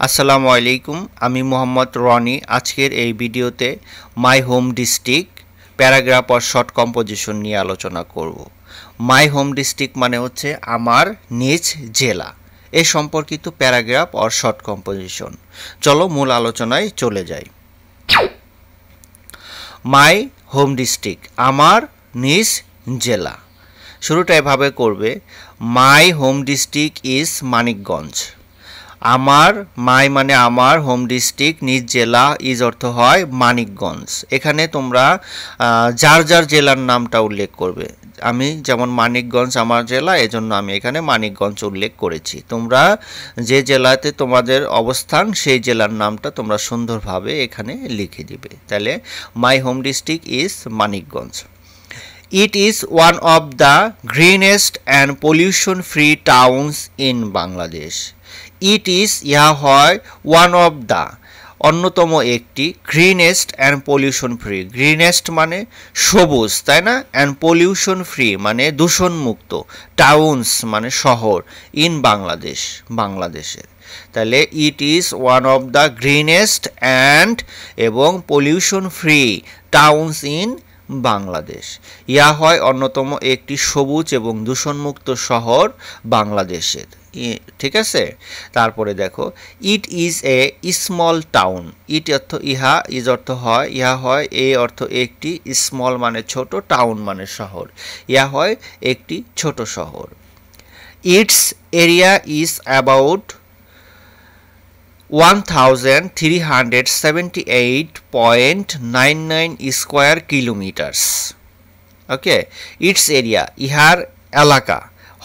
আসসালামু আলাইকুম, আমি মোহাম্মদ রনি। আজকের এই ভিডিওতে মাই home district paragraph or short composition নিয়ে আলোচনা করব। মাই হোম ডিস্ট্রিক্ট মানে হচ্ছে আমার নিজ জেলা, এ সম্পর্কিত প্যারাগ্রাফ অর শর্ট কম্পোজিশন। চলো মূল আলোচনায় চলে যাই। মাই হোম ডিস্ট্রিক্ট আমার নিজ জেলা। শুরুটা এভাবে করবে, মাই হোম ডিস্ট্রিক্ট ইজ মানিকগঞ্জ। আমার মাই মানে আমার, হোম ডিস্ট্রিক্ট নিজ জেলা, ইজ অর্থ হয় মানিকগঞ্জ। এখানে তোমরা যার যার জেলার নামটা উল্লেখ করবে। আমি যেমন মানিকগঞ্জ আমার জেলা, এজন্য আমি এখানে মানিকগঞ্জ উল্লেখ করেছি। তোমরা যে জেলাতে তোমাদের অবস্থান সেই জেলার নামটা তোমরা সুন্দরভাবে এখানে লিখে দিবে। তাহলে মাই home district is Manikganj. It is one of the greenest and pollution-free towns in Bangladesh. It is ইহা হয় one of the অন্যতম একটি, গ্রিনেস্ট অ্যান্ড পলিউশন ফ্রি। গ্রিনেস্ট মানে সবুজ, তাই না? অ্যান্ড পলিউশন ফ্রি মানে দূষণমুক্ত। টাউনস মানে শহর, ইন বাংলাদেশ বাংলাদেশের। তাহলে it is one of the greenest and এবং pollution free towns in Bangladesh. ইহা হয় অন্যতম একটি সবুজ এবং দূষণমুক্ত শহর বাংলাদেশের। ঠিক আছে, তারপরে দেখো, it is a small town. It অর্থ ইহা, ইজ অর্থ হয়, ইহা হয় এ অর্থ একটি, স্মল মানে ছোট, টাউন মানে শহর। ইহা হয় একটি ছোট শহর। It's area is about 1378.99 square kilometres. Okay, it's area ইহার এলাকা,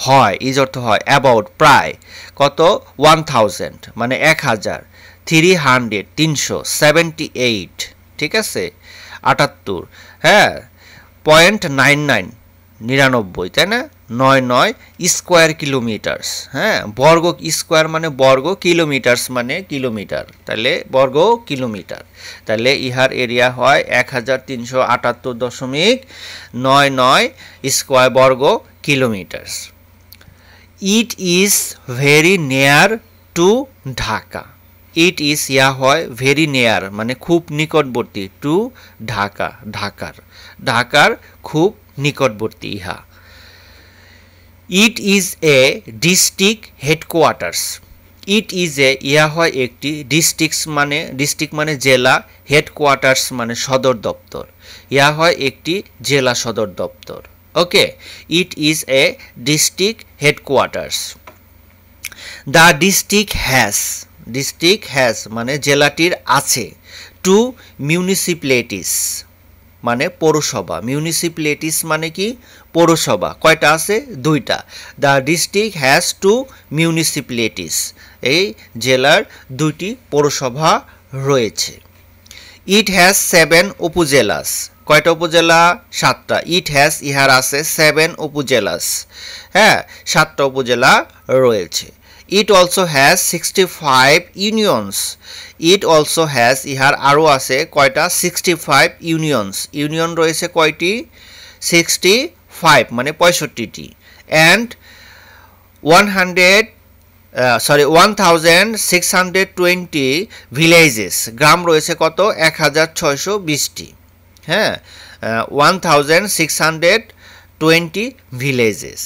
হয় ইজ অর্থ হয় অ্যাবাউট প্রায়, কত 1000 মানে 1000, 300 378, ঠিক আছে 78, হ্যাঁ 0.99 99, তাই না, 99 স্কোয়ার কিলোমিটার্স। হ্যাঁ, বর্গ স্কোয়ার মানে বর্গ, কিলোমিটার্স মানে কিলোমিটার, তাহলে বর্গ কিলোমিটার। তাহলে ইহার এরিয়া হয় 1378.99 স্কোয়ার বর্গ kilometres. It is very near to Dhaka. It is ইয়া হয় ভেরি নিয়ার মানে খুব নিকটবর্তী, টু ঢাকা ঢাকার খুব নিকটবর্তী ইহা। ইট is a district headquarters. It is এ ইহা হয় একটি, ডিস্ট্রিক্ট মানে জেলা, হেডকোয়ার্টার্স মানে সদর দপ্তর। ইহা হয় একটি জেলা সদর দপ্তর। Okay, it is a district headquarters. The district has মানে জেলাটির আছে, টু মিউনিসিপ্যালিটিস মানে পৌরসভা। মিউনিসিপ্যালিটিস মানে কি পৌরসভা। কয়টা আছে? দুইটা। The district has to municipalities, এই জেলার দুইটি পৌরসভা রয়েছে। It has 7 upazilas. কয়টা উপজেলা? 7টা। ইট হ্যাজ ইহার আছে 7 উপজেলাস, হ্যাঁ 7টা উপজেলা রয়েছে। It also has 65 unions. It also has ইহার আরও আছে কয়টা? 65 ইউনিয়নস। ইউনিয়ন রয়েছে কয়টি? 65 মানে 65টি। And 1620 villages. গ্রাম রয়েছে কত? 1620টি। হ্যাঁ, 1620 ভিলেজেস।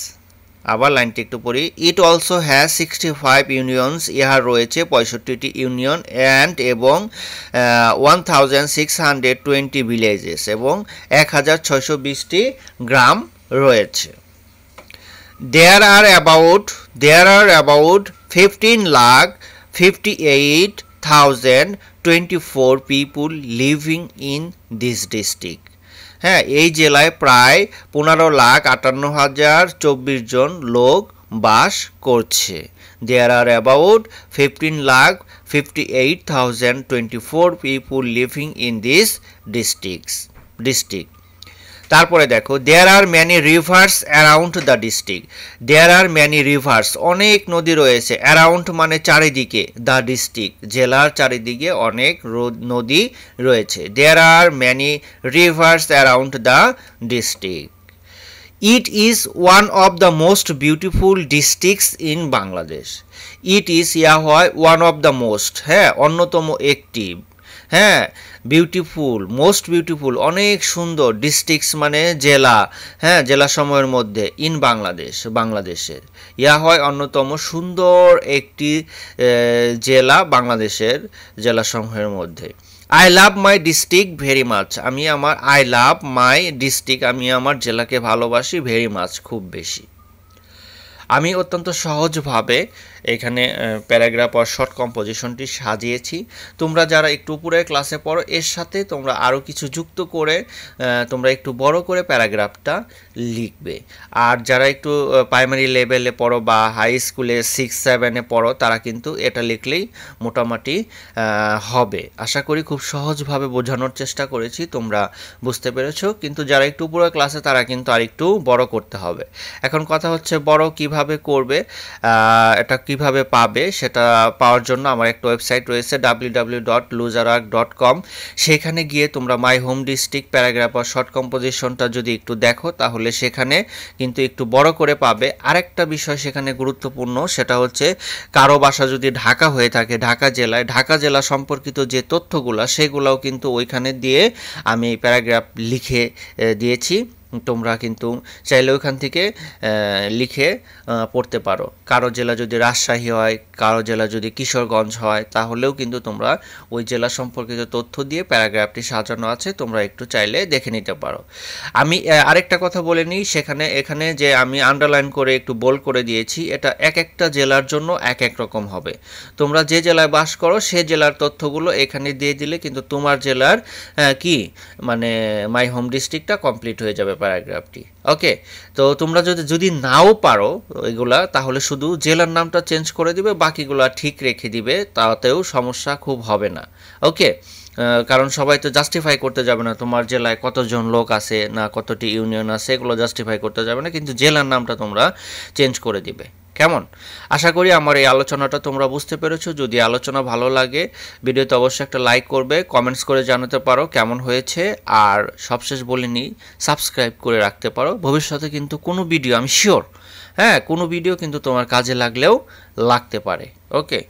আবার লাইনটি একটু পড়ি। It also has 65 unions. ইহার রয়েছে 65টি ইউনিয়ন, অ্যান্ড এবং 1620 ভিলেজেস এবং 1620টি গ্রাম রয়েছে। There are about 15,58,024 people living in this district. হ্যাঁ, এই জেলায় প্রায় 15,58,024 জন লোক বাস করছে। There are about 15,58,024 people living in this district. তারপরে দেখো, there are many rivers around the district. There are many rivers অনেক নদী রয়েছে, অ্যারাউন্ড মানে চারিদিকে, দ্য ডিস্ট্রিক্ট জেলার চারিদিকে অনেক নদী রয়েছে। There are many rivers around the district. It is one of the most beautiful districts in Bangladesh. It is ইয়া হয় ওয়ান অফ দ্য মোস্ট, হ্যাঁ অন্যতম একটি, হ্যাঁ বিউটিফুল, মোস্ট বিউটিফুল অনেক সুন্দর, ডিস্ট্রিক্টস মানে জেলা, হ্যাঁ জেলাসমূহের মধ্যে, ইন বাংলাদেশ বাংলাদেশের, ইয়া হয় অন্যতম সুন্দর একটি জেলা বাংলাদেশের জেলাসমূহের মধ্যে। I love my district very much, আমি আমার আই লাভ মাই ডিস্ট্রিক্ট, আমি আমার জেলাকে ভালোবাসি, ভেরি মাচ খুব বেশি। আমি অত্যন্ত সহজভাবে এখানে প্যারাগ্রাফ আর শর্ট কম্পোজিশনটি সাজিয়েছি। তোমরা যারা একটু উপরে ক্লাসে পড়ো এর সাথে তোমরা আরও কিছু যুক্ত করে তোমরা একটু বড় করে প্যারাগ্রাফটা লিখবে। আর যারা একটু প্রাইমারি লেভেলে পড়ো বা হাই স্কুলে 6-7-এ পড়ো তারা কিন্তু এটা লিখলেই মোটামুটি হবে। আশা করি খুব সহজভাবে বোঝানোর চেষ্টা করেছি, তোমরা বুঝতে পেরেছো। কিন্তু যারা একটু উপরে ক্লাসে তারা কিন্তু আর একটু বড় করতে হবে। এখন কথা হচ্ছে বড় কিভাবে করবে, এটা কিভাবে পাবে, সেটা পাওয়ার জন্য আমার একটা ওয়েবসাইট রয়েছে www.luzarark.com। সেখানে গিয়ে তোমরা মাই হোম ডিস্ট্রিক্ট প্যারাগ্রাফ আর শর্ট কম্পোজিশনটা যদি একটু দেখো তাহলে সেখানে কিন্তু একটু বড় করে পাবে। আরেকটা বিষয় সেখানে গুরুত্বপূর্ণ, সেটা হচ্ছে কারো বাসা যদি ঢাকা হয়ে থাকে, ঢাকা জেলায়, ঢাকা জেলা সম্পর্কিত যে তথ্যগুলো সেগুলোও কিন্তু ওইখানে দিয়ে আমি প্যারাগ্রাফ লিখে দিয়েছি। তোমরা কিন্তু চাইলে ওইখান থেকে লিখে পড়তে পারো। কারো জেলা যদি রাজশাহী হয়, কারো জেলা যদি কিশোরগঞ্জ হয়, তাহলেও কিন্তু তোমরা ওই জেলা সম্পর্কিত তথ্য দিয়ে প্যারাগ্রাফটি সাজানো আছে, তোমরা একটু চাইলে দেখে নিতে পারো। আমি আরেকটা কথা বলে নিই, এখানে যে আমি আন্ডারলাইন করে একটু বোল্ড করে দিয়েছি, এটা এক একটা জেলার জন্য এক এক রকম হবে। তোমরা যে জেলায় বাস করো সে জেলার তথ্যগুলো এখানে দিয়ে দিলে কিন্তু তোমার জেলার কি মানে মাই হোম ডিস্ট্রিক্টটা কমপ্লিট হয়ে যাবে প্যারাগ্রাফটি। ওকে, তো তোমরা যদি নাও পারো এগুলা, তাহলে শুধু জেলার নামটা চেঞ্জ করে দিবে, বাকিগুলা ঠিক রেখে দিবে, তাতেও সমস্যা খুব হবে না। ওকে, কারণ সবাই তো জাস্টিফাই করতে যাবে না তোমার জেলায় কতজন লোক আছে না কতটি ইউনিয়ন আছে, এগুলো জাস্টিফাই করতে যাবে না, কিন্তু জেলার নামটা তোমরা চেঞ্জ করে দিবে। কেমন? আশা করি আমার এই আলোচনাটা তোমরা বুঝতে পেরেছো। যদি আলোচনা ভালো লাগে ভিডিওতে অবশ্যই একটা লাইক করবে, কমেন্টস করে জানাতে পারো কেমন হয়েছে, আর সবশেষ বলিনি সাবস্ক্রাইব করে রাখতে পারো। ভবিষ্যতে কিন্তু কোনো ভিডিও, আমি শিওর, হ্যাঁ কোনো ভিডিও কিন্তু তোমার কাজে লাগলেও লাগতে পারে। ওকে,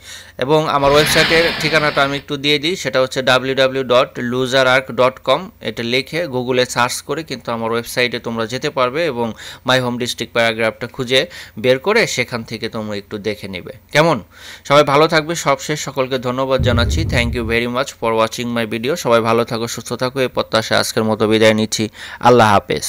এবং আমার ওয়েবসাইটের ঠিকানাটা আমি একটু দিয়ে দিই, সেটা হচ্ছে www.luzarark.com। এটা লিখে গুগলে সার্চ করে কিন্তু আমার ওয়েবসাইটে তোমরা যেতে পারবে এবং মাই হোম ডিস্ট্রিক্ট প্যারাগ্রাফটা খুঁজে বের করে সেখান থেকে তোমরা একটু দেখে নেবে। কেমন? সবাই ভালো থাকবে। সবশেষ সকলকে ধন্যবাদ জানাচ্ছি। Thank you very much for watching my video. সবাই ভালো থাকো, সুস্থ থাকো, এই প্রত্যাশায় আজকের মতো বিদায় নিচ্ছি। আল্লাহ হাফেজ।